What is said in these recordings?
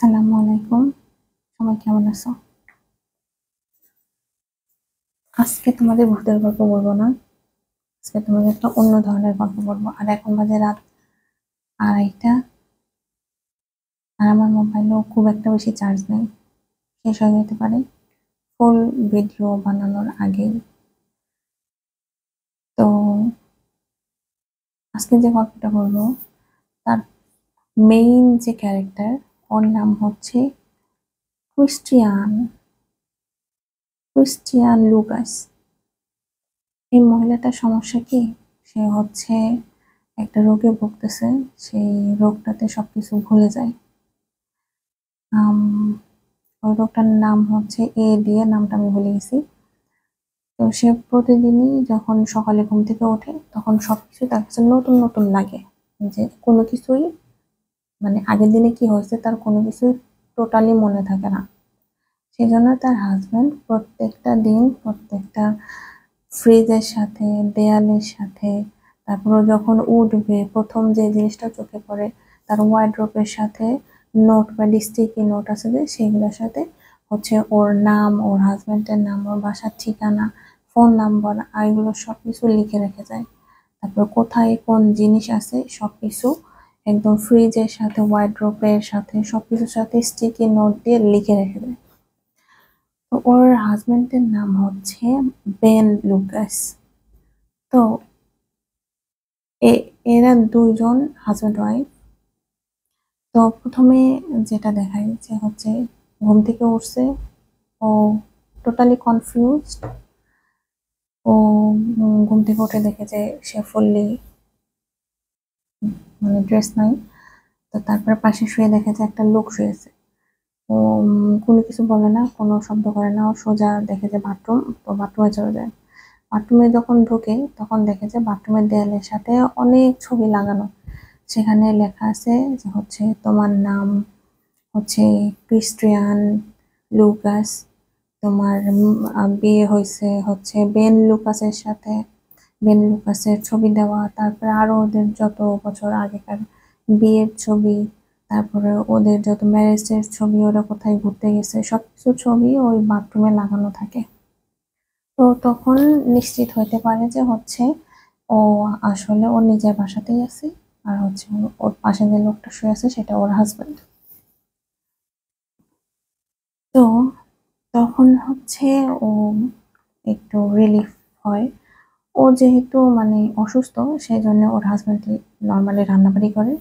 আসসালামু আলাইকুম। সবাই কেমন আছো? আজকে তোমাদের ভূতের গল্প বলবো না। আজকে তোমাদের একটা অন্য ধরনের গল্প বলবো। আর এখন বাজে রাত 2:30। আর আমার মোবাইলেও খুব একটা বেশি চার্জ নেই, শেষ হয়ে যেতে পারে ফুল ভিডিও বানানোর আগেই। তো আজকে যে গল্পটা বলবো তার মেইন যে ক্যারেক্টার, ওর নাম হচ্ছে ক্রিস্টিয়ান ক্রিস্টিয়ান লুকাস। এই মহিলাটার সমস্যা কি? সে হচ্ছে একটা রোগে ভুগতেছে। সেই রোগটাতে সবকিছু ভুলে যায়। আম, ওই রোগটার নাম হচ্ছে দিয়ে নামটা আমি ভুলে গেছি। তো সে প্রতিদিনই যখন সকালে ঘুম থেকে ওঠে তখন সবকিছু তার কাছে নতুন নতুন লাগে। যে কোনো কিছুই, মানে আগের দিনে কি হয়েছে তার কোনো কিছুই টোটালি মনে থাকে না। সেই জন্য তার হাজবেন্ড প্রত্যেকটা দিন প্রত্যেকটা ফ্রিজের সাথে, দেয়ালের সাথে, তারপরে যখন উঠবে প্রথম যে জিনিসটা চোখে পড়ে তার ওয়ার্ড্রোবের সাথে নোট বা স্টিকি নোট আছে যে সেগুলোর সাথে হচ্ছে ওর নাম, ওর হাজবেন্ডের নাম, ওর বাসার ঠিকানা, ফোন নাম্বার আর এগুলো সবকিছু লিখে রেখে যায়। তারপর কোথায় কোন জিনিস আছে সবকিছু একদম ফ্রিজের সাথে, ওয়ার্ড্রোবের সাথে, সবকিছুর সাথে স্টিকি নোট দিয়ে লিখে রেখে দেয়। তো ওর হাজবেন্ডের নাম হচ্ছে বেন লুকাস। তো এরা দুইজন হাজবেন্ড ওয়াইফ। তো প্রথমে যেটা দেখায় যে হচ্ছে ঘুম থেকে উঠছে, ও টোটালি কনফিউজড। ও ঘুম থেকে উঠে দেখে যে সে ফুললি মানে ড্রেস নাই। তো তারপরে পাশে শুয়ে দেখে যে একটা লোক শুয়েছে। ও কোনো কিছু বলে না, কোনো শব্দ করে না, ও সোজা দেখে যে বাথরুম। তো বাথরুমে চলে যায়। বাথরুমে যখন ঢোকে তখন দেখে যে বাথরুমের দেয়ালের সাথে অনেক ছবি লাগানো। সেখানে লেখা আছে যে হচ্ছে তোমার নাম হচ্ছে ক্রিস্টিয়ান লুকাস, তোমার বিয়ে হয়েছে হচ্ছে বেন লুকাসের সাথে, বেন লুকাসের ছবি দেওয়া, তারপরে আরো ওদের যত বছর আগেকার বিয়ের ছবি, তারপরে ওদের যত ম্যারেজের ছবি, ওরা কোথায় ঘুরতে গেছে সবকিছু ছবি ওই বাথরুমে লাগানো থাকে। তো তখন নিশ্চিত হইতে পারে যে হচ্ছে ও আসলে ওর নিজের বাসাতেই আছে। আর হচ্ছে ওর পাশে যে লোকটা শুয়ে আছে সেটা ওর হাজবেন্ড। তো তখন হচ্ছে ও একটু রিলিফ হয়। ও যেহেতু মানে অসুস্থ, সেই জন্য ওর হাজবেন্ড নর্মালি রান্নাবাড়ি করে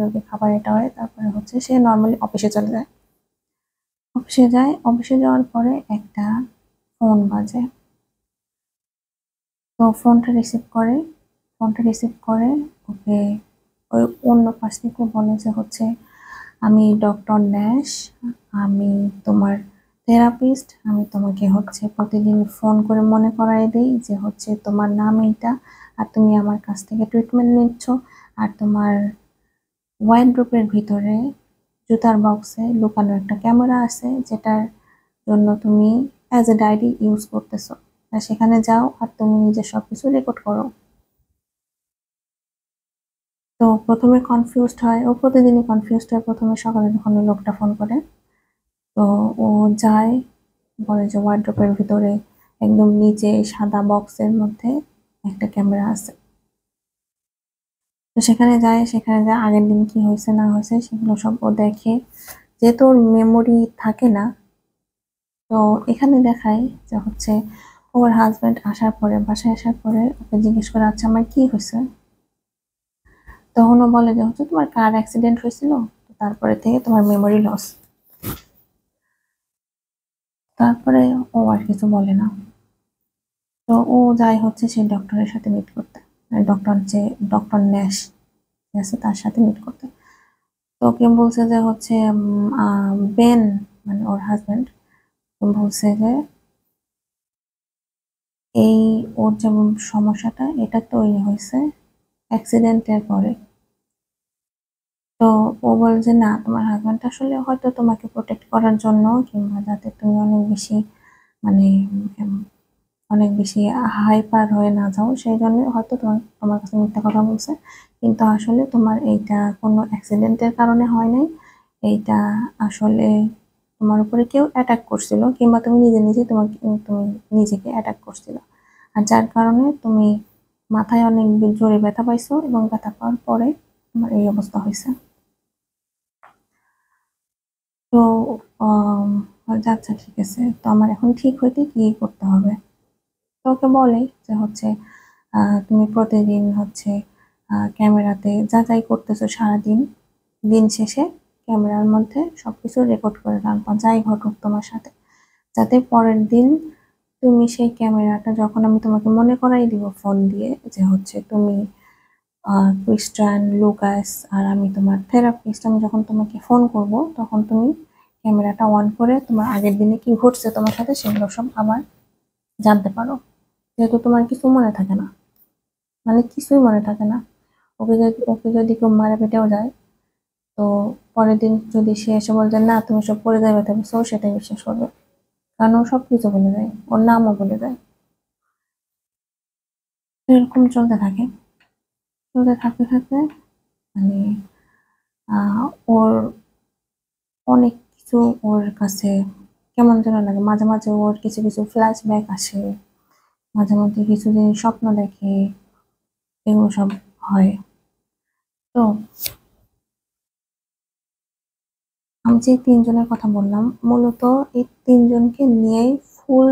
ওকে খাবার এটা হয়, তারপরে হচ্ছে সে নর্মালি অফিসে চলে যায়। অফিসে যাওয়ার পরে একটা ফোন বাজে। তো ফোনটা রিসিভ করে ওকে ওই অন্য পাশ থেকে বলে যে হচ্ছে আমি ডক্টর ন্যাশ, আমি তোমার থেরাপিস্ট। আমি তোমাকে হচ্ছে প্রতিদিন ফোন করে মনে করাই দিই যে হচ্ছে তোমার নাম এইটা, আর তুমি আমার কাছ থেকে ট্রিটমেন্ট নিচ্ছ। আর তোমার ওয়ার্ডরোবের ভিতরে জুতার বক্সে লুকানো একটা ক্যামেরা আছে যেটার জন্য তুমি অ্যাজ এ ডায়েরি ইউজ করতেছো। আর সেখানে যাও আর তুমি নিজের সবকিছু রেকর্ড করো। তো প্রথমে কনফিউজড হয়, ও প্রতিদিনই কনফিউজড হয় প্রথমে সকালে যখন ওই লোকটা ফোন করে। তো ও যায়, বলে যে ওয়ার্ড্রোবের ভিতরে একদম নিচে সাদা বক্সের মধ্যে একটা ক্যামেরা আছে। তো সেখানে যায় আগের দিন কি হয়েছে না হয়েছে সেগুলো সব ও দেখে। যেহেতু ওর মেমোরি থাকে না, তো এখানে দেখায় যে হচ্ছে ওর হাজবেন্ড বাসায় আসার পরে ওকে জিজ্ঞেস করে আচ্ছা আমার কি হয়েছে। তখন ও বলে যে হচ্ছে তোমার কার অ্যাক্সিডেন্ট হয়েছিল, তো তারপরে থেকে তোমার মেমোরি লস। তারপরে ও আর কিছু বলে না। তো ও যায় হচ্ছে সেই ডক্টরের সাথে মিট করতে, ডক্টর ন্যাশ যে আছে তার সাথে মিট করতে। তো ওকে বলছে যে হচ্ছে বেন, মানে ওর হাজবেন্ড, বলছে যে এই ওর যেমন সমস্যাটা এটা তৈরি হয়েছে অ্যাক্সিডেন্টের পরে। তো ও বলে যে না, তোমার হাজবেন্ড আসলে হয়তো তোমাকে প্রোটেক্ট করার জন্য কিংবা যাতে তুমি অনেক বেশি মানে উম, অনেক বেশি হাইপার হয়ে না যাও সেই জন্য হয়তো তোমার তোমার কাছে মিথ্যা কথা বলছে। কিন্তু আসলে তোমার এইটা কোনো অ্যাক্সিডেন্টের কারণে হয় নাই। এইটা আসলে তোমার উপরে কেউ অ্যাটাক করছিল, কিংবা তুমি নিজে নিজে তুমি নিজেকে অ্যাটাক করছিল, আর যার কারণে তুমি মাথায় অনেক জোরে ব্যথা পাইছো, এবং ব্যথা পাওয়ার পরে তোমার এই অবস্থা হয়েছে। তো আচ্ছা ঠিক আছে, তো আমার এখন ঠিক হইতে কি করতে হবে? তো ওকে বলে যে হচ্ছে তুমি প্রতিদিন হচ্ছে ক্যামেরাতে যা যাই করতেছো সারাদিন, দিন শেষে ক্যামেরার মধ্যে সবকিছু রেকর্ড করে রাখবা, যাই ঘটুক তোমার সাথে, যাতে পরের দিন তুমি সেই ক্যামেরাটা, যখন আমি তোমাকে মনে করাই দিব ফোন দিয়ে যে হচ্ছে তুমি ক্রিস্টান লুকাস আর আমি তোমার থেরাপিস্ট, আমি যখন তোমাকে ফোন করব তখন তুমি ক্যামেরাটা অন করে তোমার আগের দিনে কি ঘটছে তোমার সাথে সেগুলো সব আবার জানতে পারো। যেহেতু তোমার কিছু মনে থাকে না, মানে কিছুই মনে থাকে না, ওকে যদি কেউ মারা পেটেও যায়, তো পরের দিন যদি সে এসে বলছে না তুমি সব পড়ে যাবে, তবে সে সেটাই বিশ্বাস করবে, কারণ ও সব কিছু বলে যায়, ওর নামও বলে যায়। তো এরকম চলতে থাকে, চলতে থাকতে থাকতে মানে ওর অনেক কিছু ওর কাছে কেমন যেন লাগে, মাঝে মাঝে ওর কিছু কিছু ফ্ল্যাশব্যাক আসে, মাঝে মধ্যে কিছু জিনিস স্বপ্ন দেখে, এগুলো সব হয়। তো আমি যে তিনজনের কথা বললাম, মূলত এই তিনজনকে নিয়েই ফুল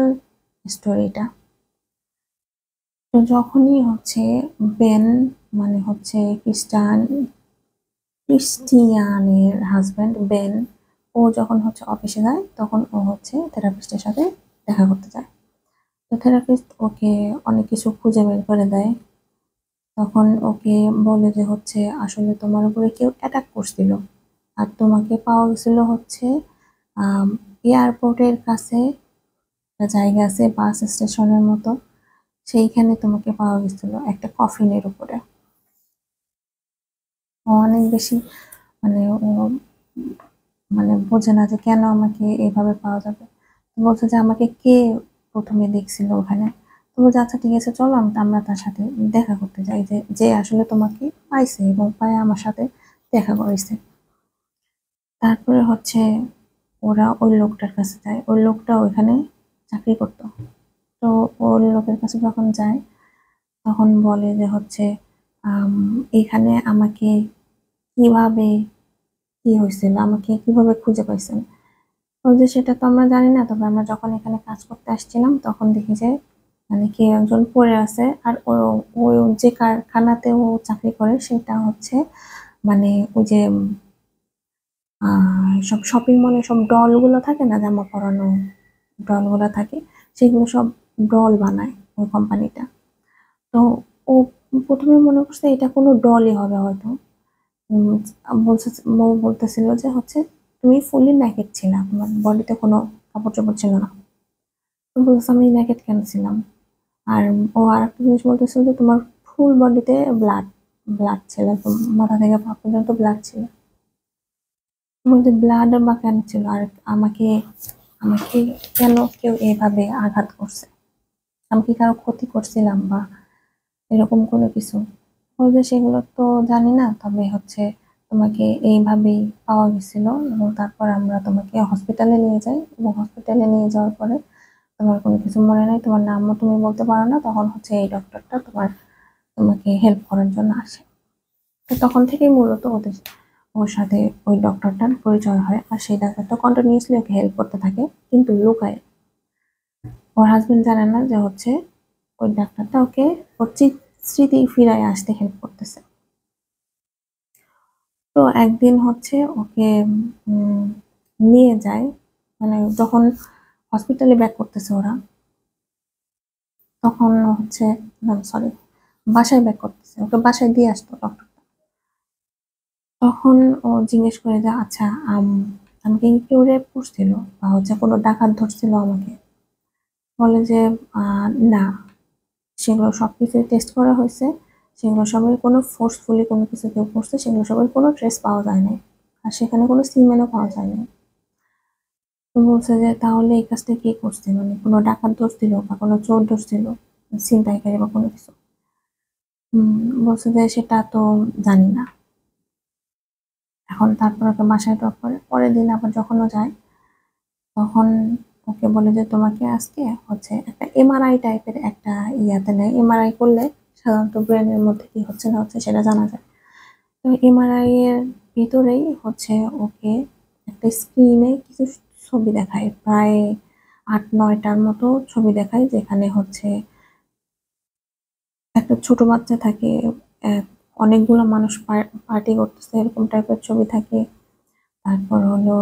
স্টোরিটা। তো যখনই হচ্ছে বেন, মানে হচ্ছে ক্রিস্টিয়ানের হাজবেন্ড বেন, ও যখন হচ্ছে অফিসে যায় তখন ও হচ্ছে থেরাপিস্টের সাথে দেখা করতে যায়। তো থেরাপিস্ট ওকে অনেক কিছু খুঁজে বের করে দেয়। তখন ওকে বলে যে হচ্ছে আসলে তোমার উপরে কেউ অ্যাটাক করছিল, আর তোমাকে পাওয়া গেছিল হচ্ছে আম, এয়ারপোর্টের কাছে একটা জায়গা আছে বাস স্টেশনের মতো, সেইখানে তোমাকে পাওয়া গেছিল একটা কফিনের উপরে। ও অনেক বেশি, মানে ও মানে বোঝে না যে কেন আমাকে এইভাবে পাওয়া যাবে। তো বলছে যে আমাকে কে প্রথমে দেখছিল ওখানে। তো বলছে আচ্ছা ঠিক আছে চলো আমরা তার সাথে দেখা করতে যাই, যে যে আসলে তোমাকে পাইছে এবং পায়ে আমার সাথে দেখা করেছে। তারপরে হচ্ছে ওরা ওই লোকটার কাছে যায়, ওই লোকটা ওইখানে চাকরি করতো। তো ওই লোকের কাছে যখন যায় তখন বলে যে হচ্ছে আম, এখানে আমাকে কিভাবে, কি হয়েছিল, আমাকে কিভাবে খুঁজে পাইছেন? ওই যে সেটা তো আমরা জানি না, তবে আমরা যখন এখানে কাজ করতে আসছিলাম তখন দেখি যে মানে কেউ একজন পড়ে আছে, আর ও ওই যে কারখানাতে ও চাকরি করে সেটা হচ্ছে মানে ওই যে সব শপিং মলে সব ডল গুলো থাকে না, জামা পরানো ডল গুলো থাকে, সেগুলো সব ডল বানায় ওই কোম্পানিটা। তো ও প্রথমে মনে করছে এটা কোনো ডলই হবে হয়তো। উম, বলছে, ও বলতেছিল যে হচ্ছে তুমি ফুলি নেকেড ছিলা, তোমার বডিতে কোনো কাপড় চোপড় ছিল না। তো বলছে আমি নেকেড কেন ছিলাম? আর ও আর একটা জিনিস বলতেছিল যে তোমার ফুল বডিতে ব্লাড ব্লাড ছিল, একদম মাথা থেকে পা পর্যন্ত ব্লাড ছিল। বলতে ব্লাড বা কেন ছিল, আর আমাকে আমাকে কেন কেউ এভাবে আঘাত করছে, আমি কি কারো ক্ষতি করছিলাম বা এরকম কোনো কিছু? বলতে সেগুলো তো জানি না, তবে হচ্ছে তোমাকে এইভাবেই পাওয়া গেছিল, এবং তারপর আমরা তোমাকে হসপিটালে নিয়ে যাই, এবং হসপিটালে নিয়ে যাওয়ার পরে তোমার কোনো কিছু মনে নাই, তোমার নামও তুমি বলতে পারো না, তখন হচ্ছে এই ডক্টরটা তোমাকে হেল্প করার জন্য আসে। তো তখন থেকেই মূলত ওর সাথে ওই ডক্টরটার পরিচয় হয়, আর সেই ডাক্তারটা কন্টিনিউসলি ওকে হেল্প করতে থাকে, কিন্তু লুকায়। ওর হাজবেন্ড জানে না যে হচ্ছে ওই ডাক্তারটা ওকে ওর স্মৃতি ফিরায় আসতে হেল্প করতেছে। তো একদিন হচ্ছে ওকে উম, নিয়ে যায়, মানে যখন হসপিটালে ব্যাক করতেছে ওরা, তখন হচ্ছে সরি বাসায় ব্যাক করতেছে, ওকে বাসায় দিয়ে আসতো ডক্টর। তখন ও জিজ্ঞেস করে যে আচ্ছা আমাকে কি কেউ রেপ করছিল বা হচ্ছে কোনো ডাকাত ধরছিল আমাকে? বলে যে না, সেগুলো সবকিছুই টেস্ট করা হয়েছে, সেগুলো সবের কোনো ফোর্সফুলি কোনো কিছু কেউ করছে, সেগুলো সবের কোনো ট্রেস পাওয়া যায় নাই, আর সেখানে কোনো সিমেনও পাওয়া যায় নাই। তো বলছে যে তাহলে এই কাজটা কে করছে, মানে কোনো ডাকাত ধরছিল বা কোনো চোর ধরছিল, ছিনতাইকারী বা কোনো কিছু? বলছে যে সেটা তো জানি না। এখন তারপর ওকে বাসায় ড্রপ করে, পরের দিন আবার যখন ও যায় তখন ওকে বলে যে তোমাকে আজকে হচ্ছে একটা এমআরআই টাইপের একটা ইয়াতে নেয়। এমআরআই করলে সাধারণত ব্রেনের মধ্যে কি হচ্ছে না হচ্ছে সেটা জানা যায়। তো এমআরআই এর ভিতরেই হচ্ছে ওকে একটা স্ক্রিনে কিছু ছবি দেখায়, প্রায় 8-9টার মতো ছবি দেখায়, যেখানে হচ্ছে একটা ছোট বাচ্চা থাকে, অনেকগুলো মানুষ পার্টি করতেছে এরকম টাইপের ছবি থাকে। তারপর হলো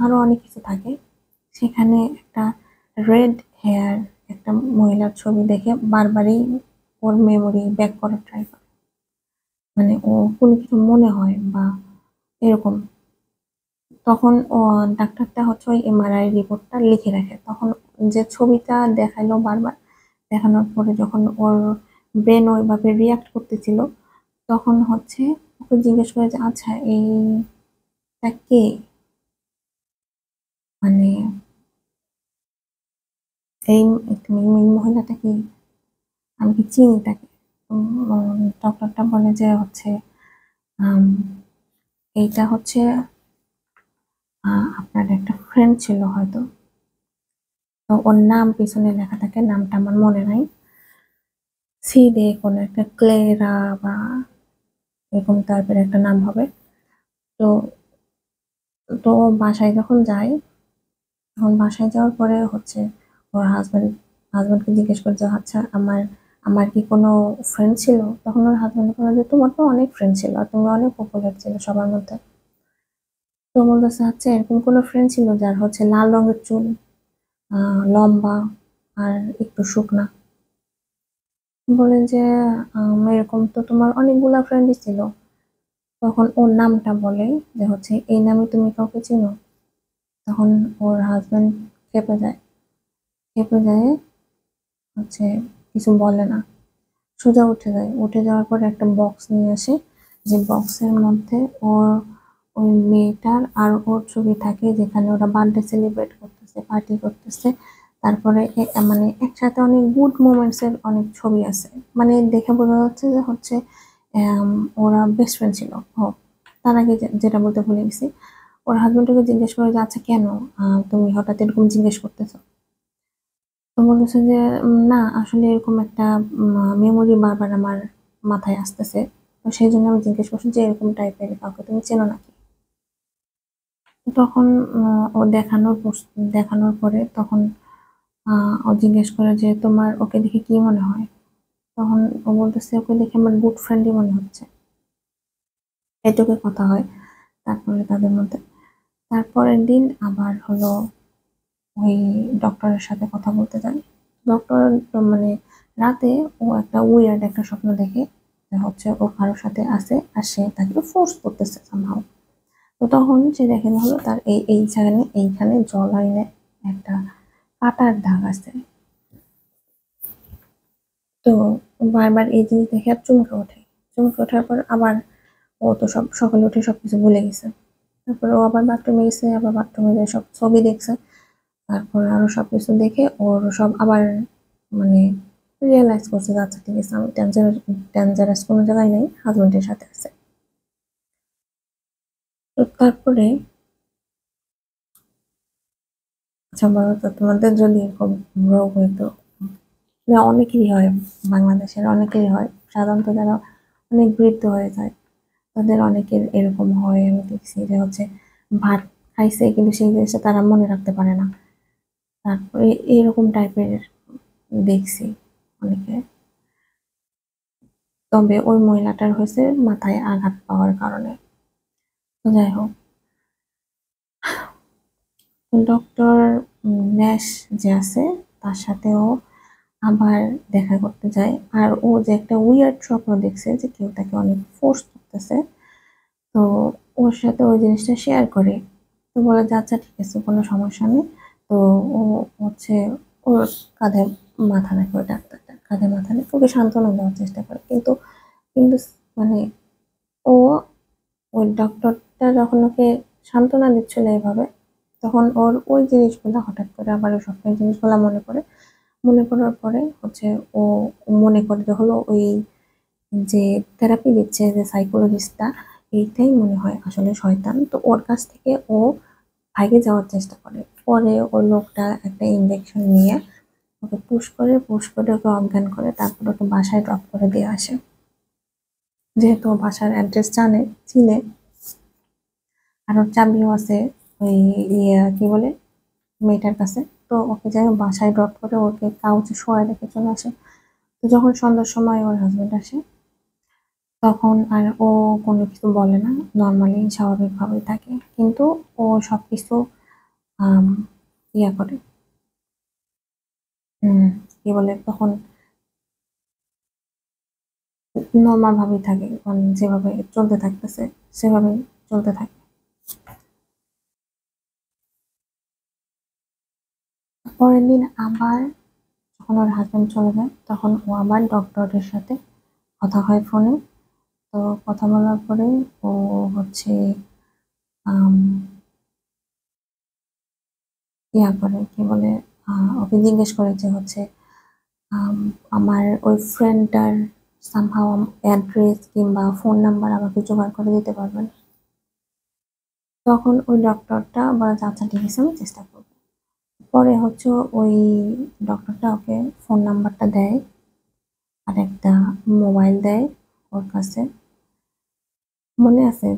আরো অনেক কিছু থাকে। সেখানে একটা রেড হেয়ার একটা মহিলার ছবি দেখে বারবারই ওর মেমোরি ব্যাক করার ট্রাই করে, মানে ও কোনো কিছু মনে হয় বা এরকম। তখন ও ডাক্তারটা হচ্ছে ওই এমআরআই রিপোর্টটা লিখে রাখে। তখন যে ছবিটা দেখাইলো বারবার, দেখানোর পরে যখন ওর ব্রেন ওইভাবে রিয়াক্ট করতেছিল, তখন হচ্ছে ওকে জিজ্ঞেস করে যে আচ্ছা এইটা কে, মানে এই এই মহিলাটা কি, আমি কি চিনি তাকে? ডক্টরটা বলে যে হচ্ছে আম, এইটা হচ্ছে আপনার একটা ফ্রেন্ড ছিল হয়তো। তো ওর নাম পিছনে লেখা থাকে, নামটা আমার মনে নাই, সি দিয়ে কোনো একটা ক্লেরা বা এরকম টাইপের একটা নাম হবে। তো তো ও বাসায় যখন যায়, তখন বাসায় যাওয়ার পরে হচ্ছে ওর হাজবেন্ডকে জিজ্ঞেস করে যে আচ্ছা আমার আমার কি কোনো ফ্রেন্ড ছিল? তখন ওর হাজবেন্ড বলে যে তোমার তো অনেক ফ্রেন্ড ছিল আর তুমি অনেক পপুলার ছিল সবার মধ্যে। তো বলতেছে আচ্ছা এরকম কোনো ফ্রেন্ড ছিল যার হচ্ছে লাল রঙের চুল, লম্বা আর একটু শুকনা? বলে যে এরকম তো তোমার অনেকগুলা ফ্রেন্ডই ছিল। তখন ওর নামটা বলে যে হচ্ছে এই নামে তুমি কাউকে চিনো? তখন ওর হাজবেন্ড খেপে যায়, খেপে যায় হচ্ছে কিছু বলে না, সোজা উঠে যায়। উঠে যাওয়ার পরে একটা বক্স নিয়ে আসে, যে বক্সের মধ্যে ওর ওই মেয়েটার আর ওর ছবি থাকে, যেখানে ওরা বার্থডে সেলিব্রেট করতেছে, পার্টি করতেছে। তারপরে মানে একসাথে অনেক গুড মোমেন্টস এর অনেক ছবি আছে, মানে দেখে বোঝা যাচ্ছে যে হচ্ছে আম, ওরা বেস্ট ফ্রেন্ড ছিল। ও তার আগে যেটা বলতে ভুলে গেছি, ওর হাজবেন্ডকে জিজ্ঞেস করে যে আচ্ছা কেন তুমি হঠাৎ এরকম জিজ্ঞেস করতেছো? তো বলতেছে যে না আসলে এরকম একটা মেমোরি বারবার আমার মাথায় আসতেছে, তো সেই জন্য আমি জিজ্ঞেস করছি যে এরকম টাইপের কাউকে তুমি চেনো নাকি? তখন ও দেখানোর পরে তখন ও জিজ্ঞেস করে যে তোমার ওকে দেখে কি মনে হয়? তখন ও বলতেছে ওকে দেখে আমার গুড ফ্রেন্ডই মনে হচ্ছে। এটুকু কথা হয় তারপরে তাদের মধ্যে। তারপরের দিন আবার হলো ওই ডক্টরের সাথে কথা বলতে যায়। ডক্টর মানে রাতে ও একটা উইয়ার্ড একটা স্বপ্ন দেখে, যে হচ্ছে ও কারোর সাথে আছে আর সে তাকে ফোর্স করতেছে সামহাও। তো তখন সে দেখে হলো তার এইখানে জ লাইনে একটা কাটার দাগ আছে। তো বারবার এই জিনিস দেখে আর চমকে ওঠে। চমকে ওঠার পর আবার ও তো সব সকালে উঠে সবকিছু ভুলে গেছে। তারপরে ও আবার বাথরুমে গেছে, আবার বাথরুমে যেয়ে সব ছবি দেখছে। তারপর আরো সবকিছু দেখে ওর সব আবার মানে রিয়েলাইজ করছে যে আচ্ছা ঠিক আছে আমি ডেঞ্জারাস কোনো জায়গায় নেই, হাজবেন্ডের সাথে আছে। তো তারপরে আচ্ছা বলো তো তোমাদের যদি এরকম রোগ হইতো, না অনেকেরই হয়, বাংলাদেশের অনেকেরই হয়, সাধারণত যারা অনেক বৃদ্ধ হয়ে যায় তাদের অনেকের এরকম হয়। আমি দেখছি যে হচ্ছে ভাত খাইছে কিন্তু সেই জিনিসটা তারা মনে রাখতে পারে না। তারপরে এরকম টাইপের দেখছি অনেকে। তবে ওই মহিলাটার হয়েছে মাথায় আঘাত পাওয়ার কারণে। তো যাই হোক, ডক্টর ন্যাশ যে আছে তার সাথেও আবার দেখা করতে যায়। আর ও যে একটা উইয়ার্ড স্বপ্ন দেখছে যে কেউ তাকে অনেক ফোর্স করতেছে, তো ওর সাথে ওই জিনিসটা শেয়ার করে। তো বলে যে আচ্ছা ঠিক আছে কোনো সমস্যা নেই। তো ও হচ্ছে ওর কাঁধে মাথা রাখে, ওই ডাক্তারটা কাঁধে মাথা রেখে ওকে সান্ত্বনা দেওয়ার চেষ্টা করে, কিন্তু কিন্তু মানে ও ওই ডক্টরটা যখন ওকে সান্ত্বনা দিচ্ছিল এইভাবে, তখন ওর ওই জিনিসগুলো হঠাৎ করে আবার ওই স্বপ্নের জিনিসগুলো মনে পড়ে। মনে পড়ার পরে হচ্ছে ও মনে করে যে হলো ওই যে থেরাপি দিচ্ছে যে সাইকোলজিস্টটা, এইটাই মনে হয় আসলে শয়তান। তো ওর কাছ থেকে ও ভাগে যাওয়ার চেষ্টা করে। পরে ওই লোকটা একটা ইনজেকশন নিয়ে ওকে পুশ করে ওকে অজ্ঞান করে, তারপর ওকে বাসায় ড্রপ করে দিয়ে আসে। যেহেতু ও বাসার অ্যাড্রেস চিনে, আর ওর চাবিও আছে ওই কি বলে মেয়েটার কাছে। তো ওকে যাই হোক বাসায় ড্রপ করে ওকে কাউচে শোয়ায় রেখে চলে আসে। তো যখন সন্ধ্যার সময় ওর হাজবেন্ড আসে, তখন আর ও কোনো কিছু বলে না, নর্মালি স্বাভাবিকভাবেই থাকে। কিন্তু ও সবকিছু আম, ইয়া করে, উম, কি বলে, তখন নর্মাল ভাবেই থাকে, মানে যেভাবে চলতে থাকতেছে সেভাবেই চলতে থাকে। পরের দিন আবার যখন ওর হাজবেন্ড চলে যায়, তখন ও আবার ডক্টরের সাথে কথা হয় ফোনে। তো কথা বলার পরে ও হচ্ছে আম, ইয়া করে, কি বলে, ওকে জিজ্ঞেস করে যে হচ্ছে আম, আমার ওই ফ্রেন্ডটার সামহাও অ্যাড্রেস কিংবা ফোন নাম্বার আমাকে জোগাড় করে দিতে পারবেন। তখন ওই ডক্টরটা বলে যে আচ্ছা ঠিক আছে, আমি চেষ্টা করবো। পরে হচ্ছে ওই ডক্টরটা ওকে ফোন নাম্বারটা দেয় আর একটা মোবাইল দেয় ওর কাছে। মনে আছে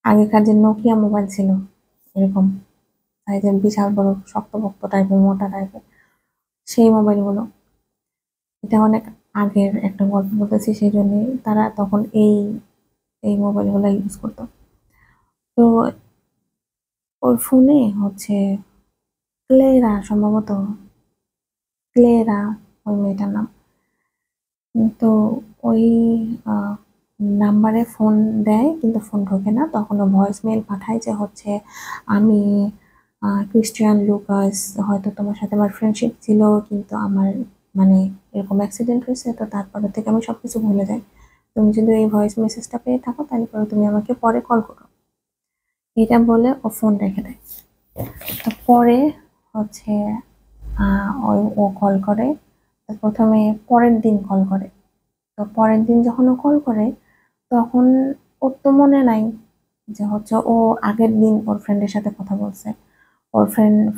আগেকার যে নোকিয়া মোবাইল ছিল, এরকম সাইজের বিশাল বড় শক্তপোক্ত টাইপের মোটা টাইপের সেই মোবাইলগুলো। এটা অনেক আগের একটা গল্প বলতেছি, সেই জন্য তারা তখন এই এই মোবাইলগুলো ইউজ করতো। তো ওর ফোনে হচ্ছে ক্লেরা, সম্ভবত ক্লেরা ওই মেয়েটার নাম। তো ওই নাম্বারে ফোন দেয় কিন্তু ফোন ঢোকে না। তখন ও ভয়েস মেল পাঠায় যে হচ্ছে আমি ক্রিস্টিয়ান লুকাস, হয়তো তোমার সাথে আমার ফ্রেন্ডশিপ ছিল কিন্তু আমার মানে এরকম অ্যাক্সিডেন্ট হয়েছে, তো তারপরে থেকে আমি সবকিছু ভুলে যাই। তুমি যদি এই ভয়েস মেসেজটা পেয়ে থাকো তাহলে পরে তুমি আমাকে পরে কল করো। এটা বলে ও ফোন রেখে দেয়। তো পরে হচ্ছে ও কল করে। তো প্রথমে পরের দিন কল করে। তো পরের দিন যখন ও কল করে, তখন ওর তো মনে নাই যে হচ্ছে ও আগের দিন ওর ফ্রেন্ডের সাথে কথা বলছে। ওর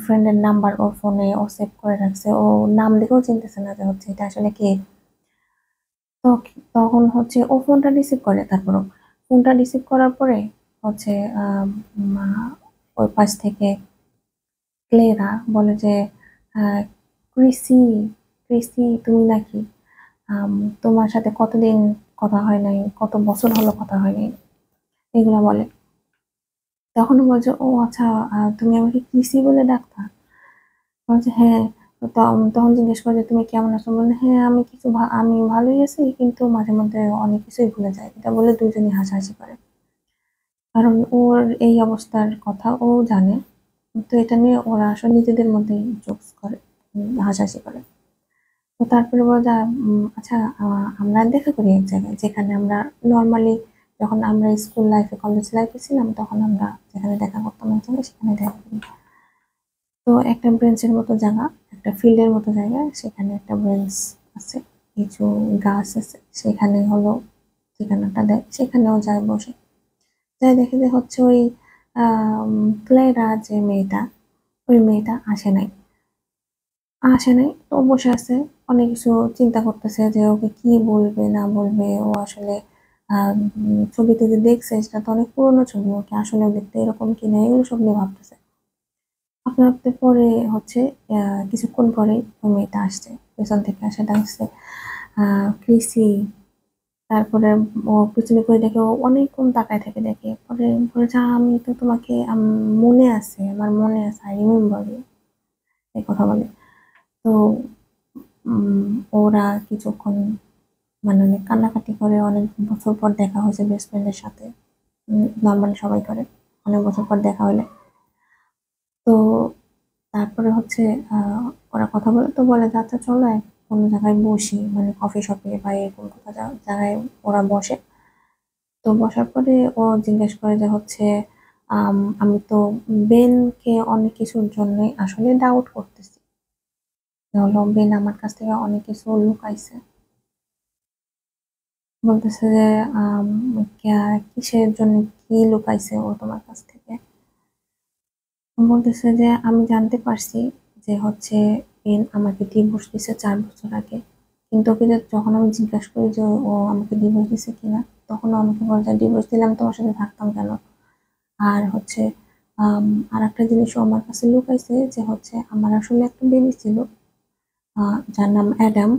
ফ্রেন্ডের নাম্বার ওর ফোনে ও সেভ করে রাখছে, ও নাম দেখেও চিনতেছে না যে হচ্ছে এটা আসলে কে। তো তখন হচ্ছে ও ফোনটা রিসিভ করে, তারপরও ফোনটা রিসিভ করার পরে হচ্ছে আহ, ওই পাশ থেকে ক্লেরা বলে যে আহ, ক্রিসি, ক্রিসি তুমি নাকি? আম, তোমার সাথে কতদিন কথা হয় নাই, কত বছর হলো কথা হয় নাই, এগুলা বলে। তখন বলছে ও আচ্ছা, তুমি আমাকে কৃষি বলে ডাকতা? বলছে হ্যাঁ। তো তখন জিজ্ঞেস করে যে তুমি কেমন আছো, বলে হ্যাঁ আমি আমি ভালোই আছি, কিন্তু মাঝে মধ্যে অনেক কিছুই ভুলে যাই। এটা বলে দুজনই হাসাহাসি করে, কারণ ওর এই অবস্থার কথা ও জানে। তো এটা নিয়ে ওরা আসলে নিজেদের মধ্যেই জোকস করে, হাসাহাসি করে। তো তারপরে বলা যায় আচ্ছা, আমরা দেখা করি এক জায়গায় যেখানে আমরা নর্মালি যখন আমরা স্কুল লাইফে কলেজ লাইফে ছিলাম তখন আমরা যেখানে দেখা করতাম এক জায়গায়, সেখানে দেখা করি। তো একটা ব্রেঞ্চের মতো জায়গা, একটা ফিল্ডের মতো জায়গা, সেখানে একটা ব্রেঞ্চ আছে, কিছু গাছ আছে, সেখানে হলো ঠিকানাটা দেয়, সেখানেও যায় বসে। যাই দেখে যে হচ্ছে ওই ক্লেরা যে মেয়েটা, ওই মেয়েটা আসে নাই। তো ও বসে আছে, অনেক কিছু চিন্তা করতেছে যে ওকে কি বলবে না বলবে। ও আসলে ছবিতে যে দেখছে সেটা তো অনেক পুরোনো ছবি, ওকে আসলে দেখতে এরকম কিনা এগুলো সব নিয়ে ভাবতেছে। আপনা আপনি পরে হচ্ছে কিছুক্ষণ পরে ওই মেয়েটা আসছে, পেছন থেকে আসে ডাকছে কৃষি। তারপরে ও পিছনে করে দেখে, ও অনেকক্ষণ তাকায় থেকে দেখে, পরে বলেছে আমি তো তোমাকে মনে আছে, আমার মনে আছে, আই রিমেম্বার ইউ, এই কথা বলে। তো ওরা কিছুক্ষণ মানে অনেক কান্নাকাটি করে, অনেক বছর পর দেখা হয়েছে বেস্ট ফ্রেন্ডের সাথে, নর্মালি সবাই করে অনেক বছর পর দেখা হলে। তো তারপরে হচ্ছে আহ ওরা কথা বলে, তো বলে যে আচ্ছা চলো কোনো জায়গায় বসি, মানে কফি শপে বা এরকম কোথাও জায়গায় ওরা বসে। তো বসার পরে ও জিজ্ঞেস করে যে হচ্ছে আমি তো বেনকে অনেক কিছুর জন্যই আসলে ডাউট করতেছি, যে হলো বেন আমার কাছ থেকে অনেক কিছু লুকাইছে। বলতেছে যে কিসের জন্য, কি লুকাইছে ও তোমার কাছ থেকে। বলতেছে যে আমি জানতে পারছি যে হচ্ছে আমাকে ডিভোর্স দিছে 4 বছর আগে, কিন্তু ওকে যখন আমি জিজ্ঞাসা করি যে ও আমাকে ডিভোর্স দিছে কিনা, তখন ও আমাকে বলে যে ডিভোর্স দিলাম তোমার সাথে থাকতাম কেন। আর হচ্ছে আর একটা জিনিসও আমার কাছে লুকাইছে যে হচ্ছে আমার আসলে একটা বেবি ছিল, যার নাম অ্যাডাম।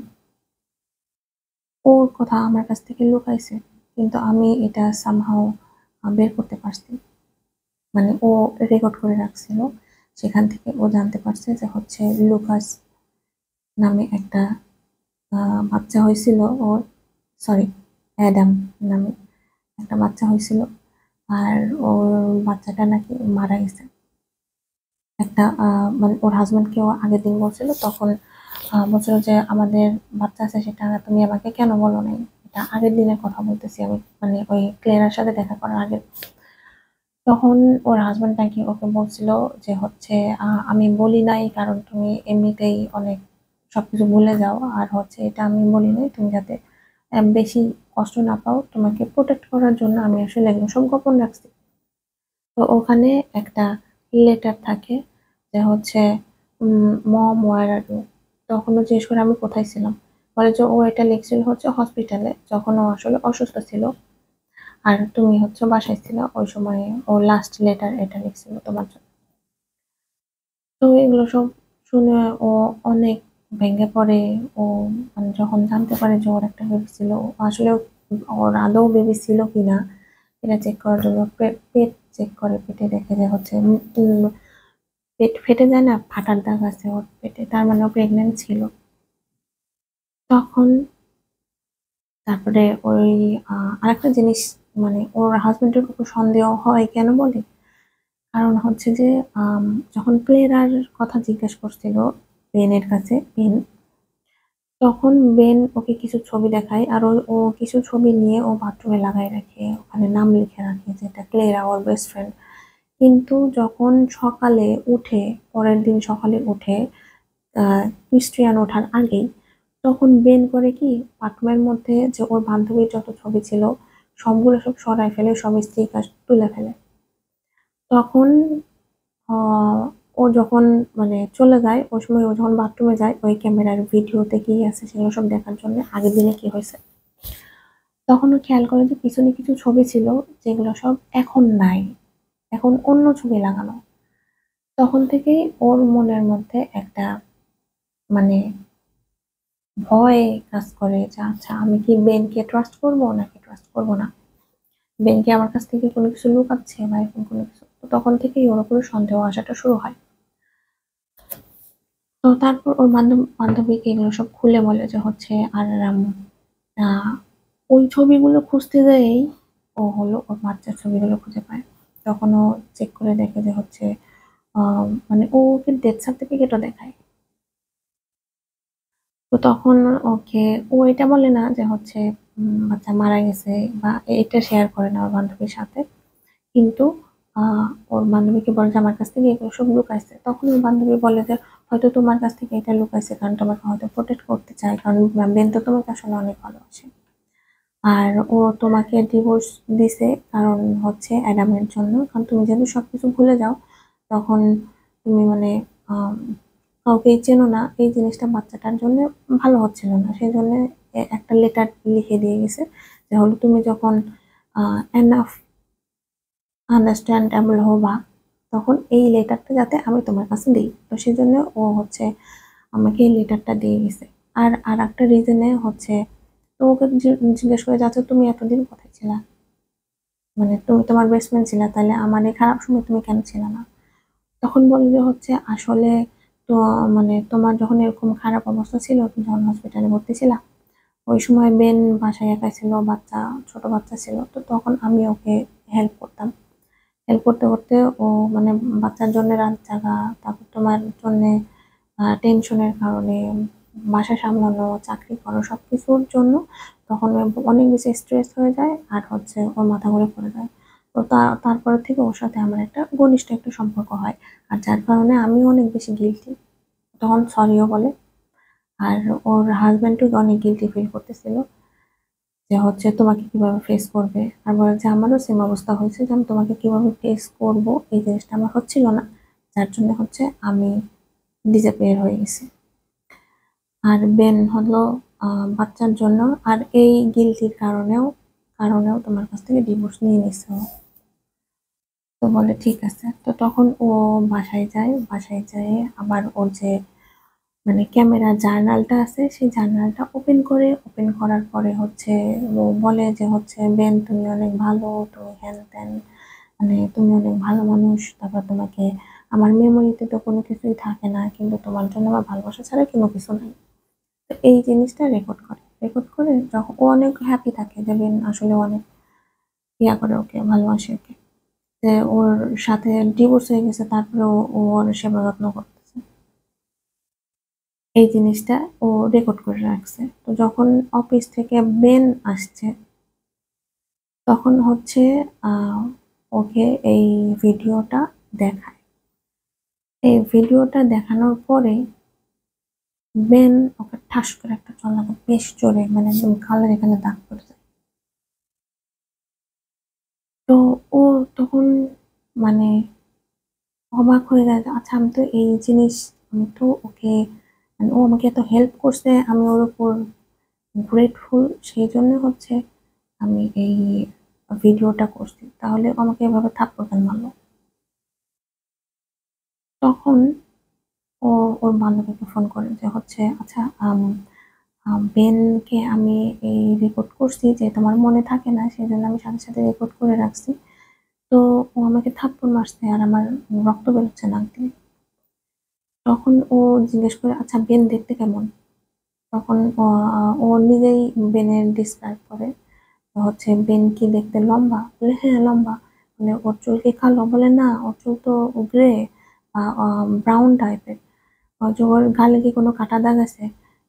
ওর কথা আমার কাছ থেকে লুকাইছে, কিন্তু আমি এটা সামহাও বের করতে পারছি। মানে ও রেকর্ড করে রাখছিল, সেখান থেকে ও জানতে পারছে যে হচ্ছে লুকাস নামে একটা বাচ্চা হয়েছিল ওর, সরি, অ্যাডাম নামে একটা বাচ্চা হয়েছিল। আর ওর বাচ্চাটা নাকি মারা গেছে। একটা মানে ওর হাজবেন্ডকে ও আগের দিন বলছিল, তখন বলছিল যে আমাদের বাচ্চা আছে, সেটা তুমি আমাকে কেন বলো নাই। এটা আগের দিনের কথা বলতেছি আমি, মানে ওই ক্লেরার সাথে দেখা করার আগে। তখন ওর হাজবেন্ড নাকি ওকে বলছিল যে হচ্ছে আমি বলি নাই কারণ তুমি এমনিতেই অনেক সবকিছু ভুলে যাও, আর হচ্ছে এটা আমি বলি নাই তুমি যাতে বেশি কষ্ট না পাও, তোমাকে প্রোটেক্ট করার জন্য আমি আসলে এগুলো সব গোপন রাখছি। তো ওখানে একটা লেটার থাকে যে হচ্ছে মম ওয়ার আর ইউ। তখন ও জিজ্ঞেস করে আমি কোথায় ছিলাম, বলে যে ও এটা লিখছিল হচ্ছে হসপিটালে, যখন ও আসলে অসুস্থ ছিল, আর তুমি হচ্ছে বাসায় ছিল ওই সময়। ও লাস্ট লেটার এটা লিখছিল তোমার জন্য। তো এগুলো সব শুনে ও অনেক ভেঙে পড়ে। ও মানে যখন জানতে পারে যে ওর একটা বেবি ছিল, ও আসলে ওর আদৌ বেবি ছিল কিনা এটা চেক করার জন্য পেট চেক করে, পেটে দেখে যে হচ্ছে পেট ফেটে যায় না, ফাটার দাগ আছে ওর পেটে, তার মানে ও প্রেগনেন্ট ছিল তখন। তারপরে ওই আরেকটা জিনিস, মানে ওর হাজবেন্ডের উপর সন্দেহ হয় কেন বলে, কারণ হচ্ছে যে আম, যখন ক্লেরার কথা জিজ্ঞেস করছিল বেনের কাছে, বেন, তখন বেন ওকে কিছু ছবি দেখায়, আর ও কিছু ছবি নিয়ে ও বাথরুমে লাগাই রাখে, ওখানে নাম লিখে রাখে যেটা ক্লেরা ওর বেস্ট ফ্রেন্ড। কিন্তু যখন সকালে উঠে, পরের দিন সকালে উঠে ক্রিস্টিয়ান ওঠার আগেই, তখন বেন করে কি বাথরুমের মধ্যে যে ওর বান্ধবীর যত ছবি ছিল সবগুলো সব সরায় ফেলে, সব স্টিকার তুলে ফেলে। তখন আহ, ও যখন মানে চলে যায়, ওই সময় ও যখন বাথরুমে যায় ওই ক্যামেরার ভিডিওতে কি আছে সেগুলো সব দেখার জন্য আগের দিনে কি হয়েছে, তখন ও খেয়াল করে যে পিছনে কিছু ছবি ছিল যেগুলো সব এখন নাই, এখন অন্য ছবি লাগানো। তখন থেকেই ওর মনের মধ্যে একটা মানে ভয় কাজ করে যে আচ্ছা আমি কি বেনকে ট্রাস্ট করবো নাকি ট্রাস্ট করবো না, বেনকে আমার কাছ থেকে কোনো কিছু লুকাচ্ছে বা এরকম কোনো কিছু। তো তখন থেকেই ওর উপরে সন্দেহ আসাটা শুরু হয়। তো তারপর ওর বান্ধবীকে এগুলো সব খুলে বলে যে হচ্ছে, আর আহ, ওই ছবিগুলো খুঁজতে যেয়েই ও হলো ওর বাচ্চার ছবিগুলো খুঁজে পায়। তখন ও চেক করে দেখে যে হচ্ছে মানে ও ওকে ডেথ সার্টিফিকেটও দেখায়। তো তখন ওকে, ও এটা বলে না যে হচ্ছে বাচ্চা মারা গেছে, বা এটা শেয়ার করে না ওর বান্ধবীর সাথে। কিন্তু ওর বান্ধবীকে বলে যে আমার কাছ থেকে এগুলো সব লুকাইছে। তখন ওর বান্ধবী বলে যে হয়তো তোমার কাছ থেকে এটা লুকাইছে কারণ তোমাকে হয়তো প্রোটেক্ট করতে চায়, কারণ বেন তো তোমাকে আসলে অনেক ভালোবাসে। আর ও তোমাকে ডিভোর্স দিছে কারণ হচ্ছে অ্যাডামের জন্য, কারণ তুমি যদি সবকিছু ভুলে যাও তখন তুমি মানে আম, কাউকেই চেনো না, এই জিনিসটা বাচ্চাটার জন্য ভালো হচ্ছিল না, সেই জন্য একটা লেটার লিখে দিয়ে গেছে যে হলো তুমি যখন এনাফ আন্ডারস্ট্যান্ডেবল হবা তখন এই লেটারটা যাতে আমি তোমার কাছে দিই। তো সেই জন্য ও হচ্ছে আমাকে এই লেটারটা দিয়ে গেছে। আর আর একটা রিজনে হচ্ছে, তো ওকে জিজ্ঞেস করে যাচ্ছে তুমি এতদিন কোথায় ছিলা, মানে তুমি তোমার বেস্ট ফ্রেন্ড ছিলা, তাহলে আমার এই খারাপ সময় তুমি কেন ছিলে না। তখন বললো যে হচ্ছে আসলে তো মানে তোমার যখন এরকম খারাপ অবস্থা ছিল, তুমি যখন হসপিটালে ভর্তি ছিলা, ওই সময় বেন বাসায় একা ছিল, বাচ্চা, ছোট বাচ্চা ছিল, তো তখন আমি ওকে হেল্প করতাম। হেল্প করতে করতে ও মানে বাচ্চার জন্য রাত জাগা, তারপর তোমার জন্য টেনশনের কারণে বাসা সামলানো, চাকরি করা, সবকিছুর জন্য তখন ও অনেক বেশি স্ট্রেস হয়ে যায়, আর হচ্ছে ওর মাথা ঘুরে পড়ে যায়। তো তারপর থেকে ওর সাথে আমার একটা ঘনিষ্ঠ একটা সম্পর্ক হয়, আর যার কারণে আমি অনেক বেশি গিলটি। তখন সরিও বলে, আর ওর হাজবেন্ডও অনেক গিলটি ফিল করতেছিল। যে হচ্ছে তোমাকে কিভাবে ফেস করবে, আর বলে যে আমারও সেম অবস্থা হয়েছে যে আমি তোমাকে কিভাবে ফেস করব এই জিনিসটা আমার হচ্ছিল না, যার জন্য হচ্ছে আমি ডিসঅ্যাপিয়ার হয়ে গেছি। আর বেন হলো বাচ্চার জন্য, আর এই গিলটির কারণেও তোমার কাছ থেকে ডিভোর্স নিয়ে নিছে ও। তো বলে ঠিক আছে। তো তখন ও বাসায় যায় আবার ওর যে মানে ক্যামেরা জার্নালটা আছে সেই জার্নালটা ওপেন করার পরে হচ্ছে ও বলে যে হচ্ছে বেন তুমি অনেক ভালো, তুমি হ্যান ত্যান, মানে তুমি অনেক ভালো মানুষ, তারপর তোমাকে আমার মেমোরিতে তো কোনো কিছুই থাকে না, কিন্তু তোমার জন্য আমার ভালোবাসা ছাড়া কোনো কিছু নাই। তো এই জিনিসটা রেকর্ড করে যখন ও অনেক হ্যাপি থাকে যে বেন আসলে অনেক করে ওকে ভালোবাসে ওকে, যে ওর সাথে ডিভোর্স হয়ে গেছে তারপরে ও ওর সেবা যত্ন করতেছে, এই জিনিসটা ও রেকর্ড করে রাখছে। তো যখন অফিস থেকে বেন আসছে তখন হচ্ছে আহ ওকে এই ভিডিওটা দেখায়। এই ভিডিওটা দেখানোর পরে বেন ওকে ঠাস করে একটা চল লাগে বেশ জোরে, মানে একদম গালের এখানে দাগ পড়ে যায়। তো ও তখন মানে অবাক হয়ে যায় যে, আচ্ছা আমি তো এই জিনিস, আমি তো ওকে মানে ও আমাকে এত হেল্প করছে, আমি ওর উপর গ্রেটফুল, সেই জন্য হচ্ছে আমি এই ভিডিওটা করছি, তাহলে ও আমাকে এভাবে থাপ্পড় কেন মারলো। তখন ও ওর বান্ধবীকে ফোন করে যে হচ্ছে আচ্ছা বেনকে আমি এই রেকর্ড করছি, যে তোমার মনে থাকে না সেই জন্য আমি সাথে সাথে রেকর্ড করে রাখছি। তো ও আমাকে থাপ্পড় মারছে আর আমার রক্ত বেরোচ্ছে নাক দিয়ে। তখন ও জিজ্ঞেস করে আচ্ছা বেন দেখতে কেমন। তখন ও নিজেই বেনের ডিসক্রাইব করে হচ্ছে বেন কি দেখতে লম্বা, বলে হ্যাঁ লম্বা। বলে ওর চুল কি কালো, বলে না ওর চুল তো গ্রে বা ব্রাউন টাইপের। যে ওর গালে কি কোনো কাটা দাগ আছে,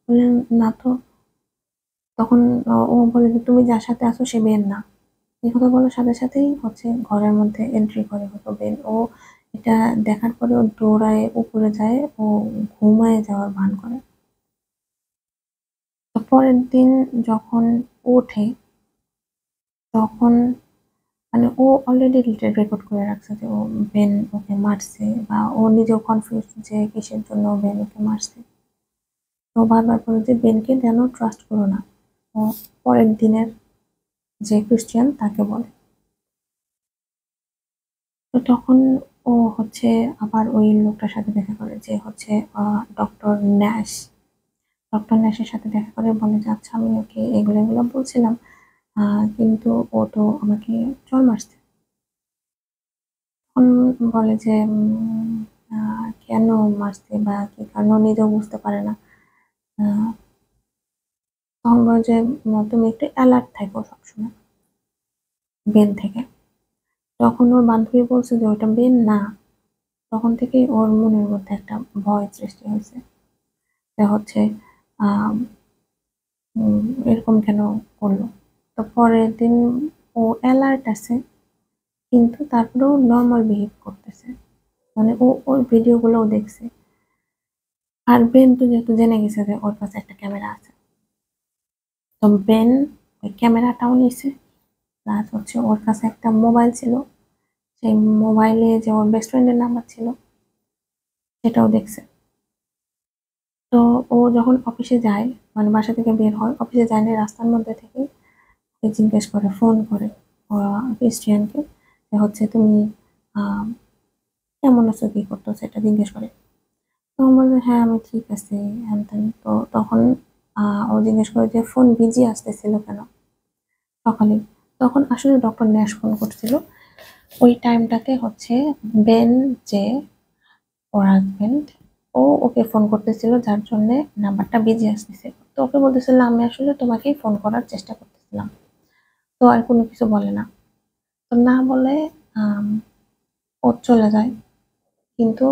বলে না তো। তখন ও বলে যে তুমি যার সাথে আছো সে বেন না। এই কথা বলার সাথে সাথেই হচ্ছে ঘরের মধ্যে এন্ট্রি করে হতো বেন। ও এটা দেখার পরে ও দৌড়ায় উপরে যায়, ও ঘুমায় যাওয়ার ভান করে। তো পরের দিন যখন ওঠে তখন মানে ও অলরেডি রেকর্ড করে রাখছে যে ও বেন ওকে মারছে, বা ও নিজেও কনফিউজ যে কিসের জন্য বেন ওকে মারছে। তো বারবার বলে যে বেনকে যেন ট্রাস্ট করো না। ও পরের দিনের যে ক্রিশ্চিয়ান তাকে বলে। তো তখন ও হচ্ছে আবার ওই লোকটার সাথে দেখা করে যে হচ্ছে ডক্টর ন্যাশ। ডক্টর ন্যাশের সাথে দেখা করে বলে যে আচ্ছা আমি ওকে এগুলো এগুলো বলছিলাম, কিন্তু ও তো আমাকে চড় মারছে। তখন বলে যে কেন মারছে বা কি কারণ ও নিজেও বুঝতে পারে না। আহ, তখন বলে যে তুমি একটু অ্যালার্ট থাকো সবসময় বেন থেকে। তখন ওর বান্ধবী বলছে যে ওটা বেন না। তখন থেকেই ওর মনের মধ্যে একটা ভয় সৃষ্টি হয়েছে যে হচ্ছে আহ এরকম কেন করলো। তো পরের দিন ও অ্যালার্ট আছে, কিন্তু তারপরেও নর্মাল বিহেভ করতেছে, মানে ও ওর ভিডিওগুলোও দেখছে। আর বেন তো যেহেতু জেনে গেছে যে ওর কাছে একটা ক্যামেরা আছে, তো বেন ওই ক্যামেরাটাও নিছে, প্লাস হচ্ছে ওর কাছে একটা মোবাইল ছিল, সেই মোবাইলে যে ওর বেস্ট ফ্রেন্ডের নাম্বার ছিল সেটাও দেখছে। তো ও যখন অফিসে যায়, মানে বাসা থেকে বের হয়, অফিসে যায় না, রাস্তার মধ্যে থেকে জিজ্ঞেস করে, ফোন করে ক্রিস্টিয়ানকে যে হচ্ছে তুমি আহ, কেমন আছো, কি করতো সেটা জিজ্ঞেস করে। তো ও বলবে হ্যাঁ আমি ঠিক আছি হ্যান ত্যান। তো তখন ও জিজ্ঞেস করে যে ফোন বিজি আসতেছিল কেন সকালে। তখন আসলে ডক্টর ন্যাশ ফোন করছিল ওই টাইমটাতে হচ্ছে বেন, যে ওর হাজবেন্ড, ও ওকে ফোন করতেছিল যার জন্য নাম্বারটা বিজি আসতেছে। তো ওকে বলতেছিল আমি আসলে তোমাকেই ফোন করার চেষ্টা করতেছিলাম। তো আর কোনো কিছু বলে না। তো না বলে আম, ও চলে যায়। কিন্তু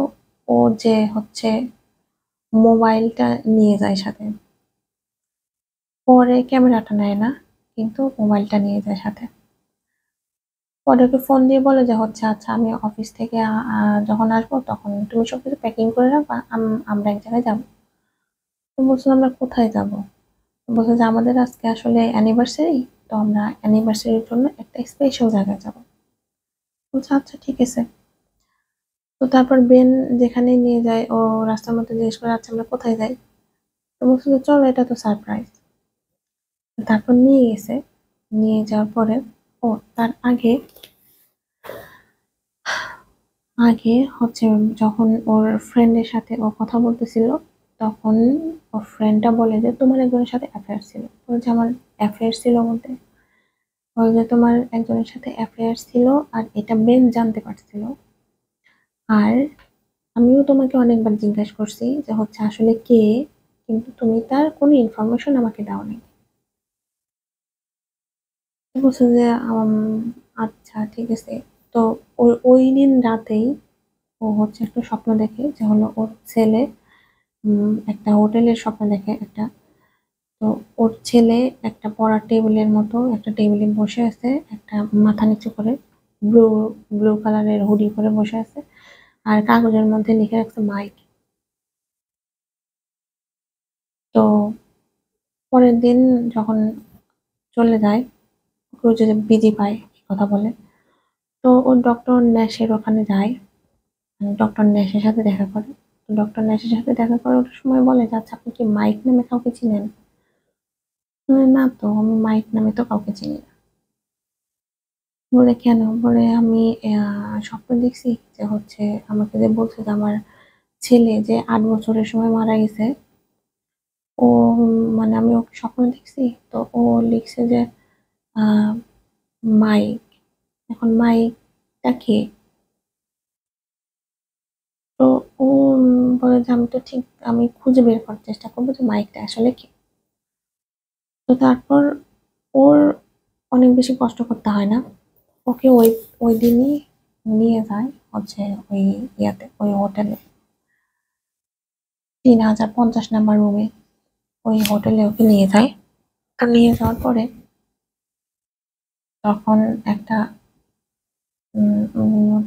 ও যে হচ্ছে মোবাইলটা নিয়ে যায় সাথে, পরে ক্যামেরাটা নেয় না, কিন্তু মোবাইলটা নিয়ে যায় সাথে। পরে ওকে ফোন দিয়ে বলে যে হচ্ছে আচ্ছা আমি অফিস থেকে যখন আসবো তখন তুমি সবকিছু প্যাকিং করে রাখবা, আমরা এক জায়গায় যাবো। তো বলছিল আমরা কোথায় যাব, বলছে যে আমাদের আজকে আসলে অ্যানিভার্সারি, তো আমরা অ্যানিভার্সারির জন্য একটা স্পেশাল জায়গায় যাব। বলছে আচ্ছা ঠিক আছে। তো তারপর বেন যেখানে নিয়ে যায়, ও রাস্তার মধ্যে জিজ্ঞেস করে আচ্ছা আমরা কোথায় যাই। তো বলছে যে চলো, এটা তো সারপ্রাইজ। তারপর নিয়ে গেছে। নিয়ে যাওয়ার পরে ও তার আগে আগে হচ্ছে যখন ওর ফ্রেন্ডের সাথে ও কথা বলতেছিল, তখন ওর ফ্রেন্ডটা বলে যে তোমার একজনের সাথে অ্যাফেয়ার ছিল। বলছে আমার অ্যাফেয়ার ছিল বলতে, বলে যে তোমার একজনের সাথে অ্যাফেয়ার ছিল আর এটা বেন জানতে পারছিল। আর আমিও তোমাকে অনেকবার জিজ্ঞাসা করছি যে হচ্ছে আসলে কে, কিন্তু তুমি তার কোনো ইনফরমেশন আমাকে দাও নাই। বলছে যে আচ্ছা ঠিক আছে। তো ওই ওই দিন রাতেই ও হচ্ছে একটা স্বপ্ন দেখে যে হলো ওর ছেলে একটা হোটেলের স্বপ্ন দেখে একটা। তো ওর ছেলে একটা পড়ার টেবিলের মতো একটা টেবিলে বসে আছে, একটা মাথা নিচু করে, ব্লু ব্লু কালারের হুডি পরে বসে আছে, আর কাগজের মধ্যে লিখে রাখছে মাইক। তো পরের দিন যখন চলে যায়, কেউ যদি বিজি পায় এই কথা বলে, তো ও ডক্টর ন্যাশের ওখানে যায়, ডক্টর ন্যাশের সাথে দেখা করে। তো ডক্টর ন্যাশের সাথে দেখা করার সময় বলে যে আচ্ছা আপনি কি মাইক নামে কাউকে চিনেন? বলে, না তো, আমি মাইক নামে তো কাউকে চিনি না। বলে কেন? বলে আমি স্বপ্ন দেখছি যে হচ্ছে আমাকে যে বলছে যে আমার ছেলে যে 8 বছরের সময় মারা গেছে, ও মানে আমি ওকে স্বপ্ন দেখছি। তো ও লিখছে যে আহ মাইক। এখন মাইকটা কে? তো ও বলে যে আমি তো ঠিক, আমি খুঁজে বের করার চেষ্টা করবো যে মাইকটা আসলে কে। তো তারপর ওর অনেক বেশি কষ্ট করতে হয় না, ওকে ওই ওই দিনই নিয়ে যায় হচ্ছে ওই ওই হোটেলে, 3050 নাম্বার রুমে, ওই হোটেলে ওকে নিয়ে যায়। তো নিয়ে যাওয়ার পরে তখন একটা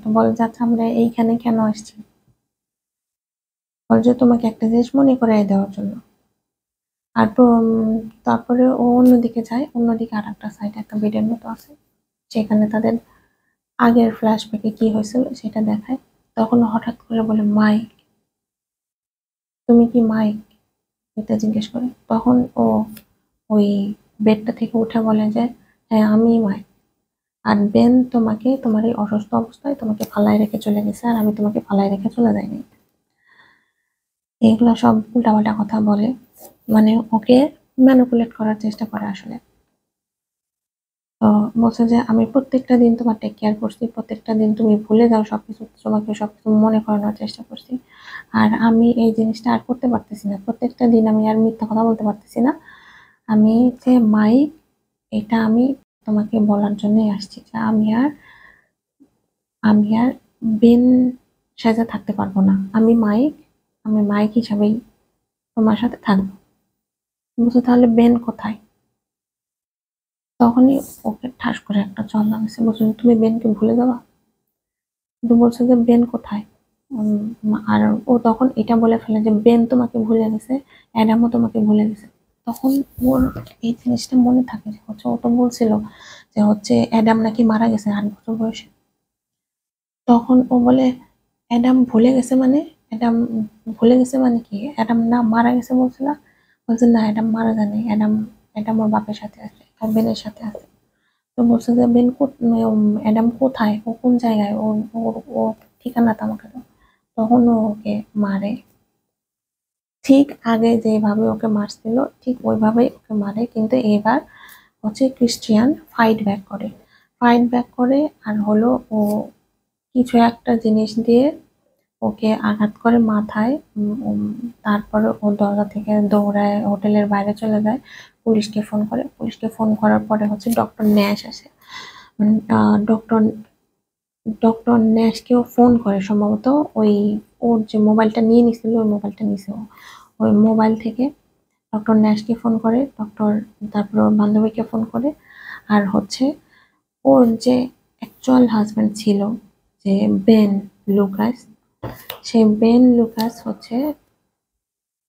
তো বলে যে আচ্ছা আমরা এইখানে কেন আসছি? বলে যে তোমাকে একটা জিনিস মনে করাই দেওয়ার জন্য। আর তো তারপরে ও অন্যদিকে যায়, অন্যদিকে আর একটা সাইডে একটা বেডের মতো আছে, সেখানে তাদের আগের ফ্ল্যাশব্যাকে কি হয়েছিল সেটা দেখায়। তখন হঠাৎ করে বলে মাইক, তুমি কি মাইক? এটা জিজ্ঞেস করে। তখন ও ওই বেডটা থেকে উঠে বলে যে হ্যাঁ আমি মাইক। আর বেন তোমাকে তোমার এই অসুস্থ অবস্থায় তোমাকে ফালায় রেখে চলে গেছে, আর আমি তোমাকে ফালায় রেখে চলে যাইনি। এগুলো সব উল্টাপাল্টা কথা বলে, মানে ওকে ম্যানিপুলেট করার চেষ্টা করে আসলে। তো বলছে যে আমি প্রত্যেকটা দিন তোমার টেক কেয়ার করছি, প্রত্যেকটা দিন তুমি ভুলে যাও সবকিছু, তোমাকে সবকিছু মনে করানোর চেষ্টা করছি। আর আমি এই জিনিসটা আর করতে পারতেছি না, প্রত্যেকটা দিন আমি আর মিথ্যা কথা বলতে পারতেছি না। আমি যে মাইক, এটা আমি তোমাকে বলার জন্যই আসছি যে আমি আর বেন সাজা থাকতে পারবো না। আমি মাইক হিসাবেই তোমার সাথে থাকবো। বলছে তাহলে বেন কোথায়? তখনই ওকে ঠাস করে একটা চল লাগছে। বলছে তুমি বেনকে ভুলে যাবা? কিন্তু বলছে যে বেন কোথায়? আর ও তখন এটা বলে ফেলে যে বেন তোমাকে ভুলে গেছে, অ্যাডামও তোমাকে ভুলে গেছে। তখন ওর এই জিনিসটা মনে থাকে যে হচ্ছে ও তো বলছিল যে হচ্ছে অ্যাডাম নাকি মারা গেছে 8 বছর বয়সে। তখন ও বলে অ্যাডাম ভুলে গেছে মানে, অ্যাডাম ভুলে গেছে মানে কি, অ্যাডাম না মারা গেছে বলছিল। বলছে না, অ্যাডাম মারা যায়নি, অ্যাডাম অ্যাডাম ওর বাপের সাথে আছে, ওর বেনের সাথে আছে। তো বলছে যে বেন অ্যাডাম কোথায়, ও কোন জায়গায়, ও ঠিকানাটা আমাকে দাও। তখন ও ওকে মারে, ঠিক আগে যেভাবে ওকে মারছিল ঠিক ওইভাবেই ওকে মারে, কিন্তু এবার হচ্ছে ক্রিশ্চিয়ান ফাইট ব্যাক করে আর হলো ও কিছু একটা জিনিস দিয়ে ওকে আঘাত করে মাথায়। তারপরে ও দরজা থেকে দৌড়ায় হোটেলের বাইরে চলে যায়, পুলিশকে ফোন করার পরে হচ্ছে ডক্টর ন্যাশ আসে। ডক্টর ডক্টর ন্যাশকেও ফোন করে সম্ভবত, ওই ওর যে মোবাইলটা নিয়ে নিছিল ওই মোবাইলটা নিছে ও। ওই মোবাইল থেকে ডক্টর ন্যাশকে ফোন করে, তারপর ওর বান্ধবীকে ফোন করে। আর হচ্ছে ওর যে অ্যাকচুয়াল হাজবেন্ড ছিল, যে বেন লুকাস, সেই বেন লুকাস হচ্ছে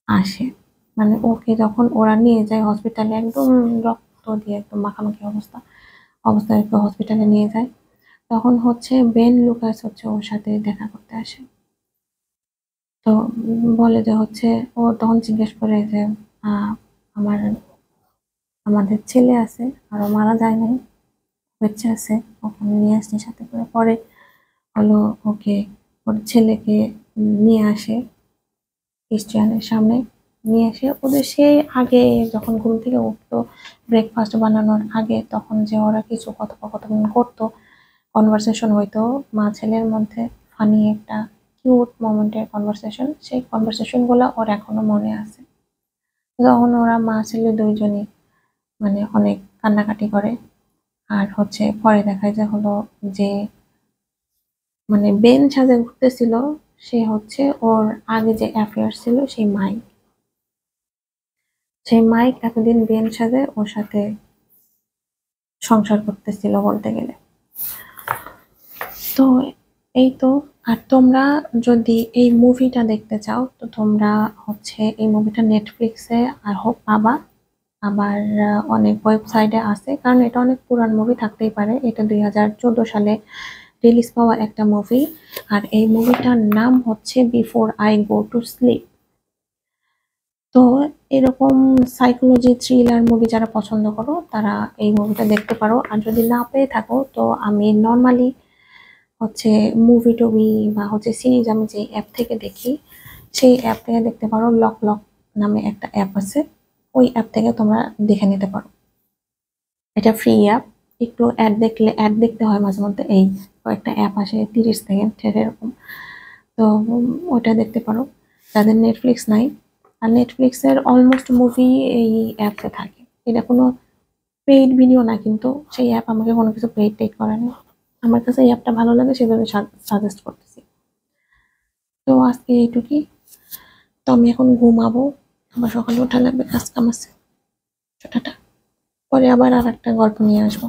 আসে। মানে ওকে যখন ওরা নিয়ে যায় হসপিটালে, একদম রক্ত দিয়ে একদম মাখামাখি অবস্থায় একটু হসপিটালে নিয়ে যায়। তখন হচ্ছে বেন লুকাস হচ্ছে ওর সাথে দেখা করতে আসে। তো বলে যে হচ্ছে ও তখন জিজ্ঞেস করে যে আমার আমাদের ছেলে আছে, আরো মারা যায় নাই, বেঁচে আছে, ওখানে নিয়ে আসছে সাথে করে। পরে হলো ওকে ওর ছেলেকে নিয়ে আসে ক্রিশ্চিয়ানের সামনে, নিয়ে এসে ওদের সেই আগে যখন ঘুম থেকে উঠতো ব্রেকফাস্ট বানানোর আগে, তখন যে ওরা কিছু কথোপকথন করতো, কনভারসেশন হইতো মা ছেলের মধ্যে, ফানি একটা কিউট মোমেন্টের কনভারসেশন, সেই কনভারসেশন গুলা ওর এখনো মনে আছে। তখন ওরা মা ছেলে দুইজনই মানে অনেক কান্নাকাটি করে। আর হচ্ছে পরে দেখায় যে হলো যে মানে বেন সাজে ঘুরতেছিল সে হচ্ছে ওর আগে যে অ্যাফেয়ার ছিল সেই মাইক এতদিন বেন সাজে ওর সাথে সংসার করতেছিল বলতে গেলে। তো এই তো। আর তোমরা যদি এই মুভিটা দেখতে চাও তো তোমরা হচ্ছে এই মুভিটা নেটফ্লিক্সে আর হোক পাবা, আবার অনেক ওয়েবসাইটে আছে, কারণ এটা অনেক পুরান মুভি থাকতেই পারে। এটা 2014 সালে রিলিজ পাওয়া একটা মুভি। আর এই মুভিটার নাম হচ্ছে before I go to sleep. তো এরকম সাইকোলজি থ্রিলার মুভি যারা পছন্দ করো তারা এই মুভিটা দেখতে পারো। আর যদি না পেয়ে থাকো তো আমি নর্মালি হচ্ছে মুভি টুভি বা হচ্ছে সিরিজ আমি যে অ্যাপ থেকে দেখি সেই অ্যাপ থেকে দেখতে পারো। লক লক নামে একটা অ্যাপ আছে, ওই অ্যাপ থেকে তোমরা দেখে নিতে পারো। এটা ফ্রি অ্যাপ। একটু অ্যাড দেখতে হয় মাঝে মধ্যে, এই কয়েকটা অ্যাপ আসে 30 সেকেন্ড এরকম। তো ওটা দেখতে পারো যাদের নেটফ্লিক্স নাই। আর নেটফ্লিক্সের অলমোস্ট মুভি এই অ্যাপে থাকে। এটা কোনো পেইড ভিডিও না, কিন্তু সেই অ্যাপ আমাকে কোনো কিছু পেইড করে না। আমার কাছে এই অ্যাপটা ভালো লাগে সেভাবে সাজেস্ট করতেছি। তো আজকে এইটুকুই। তো আমি এখন ঘুমাবো, আবার সকালে ওঠা লাগবে, কাজ কাম আছে। টাটা। পরে আবার আর একটা গল্প নিয়ে আসবো।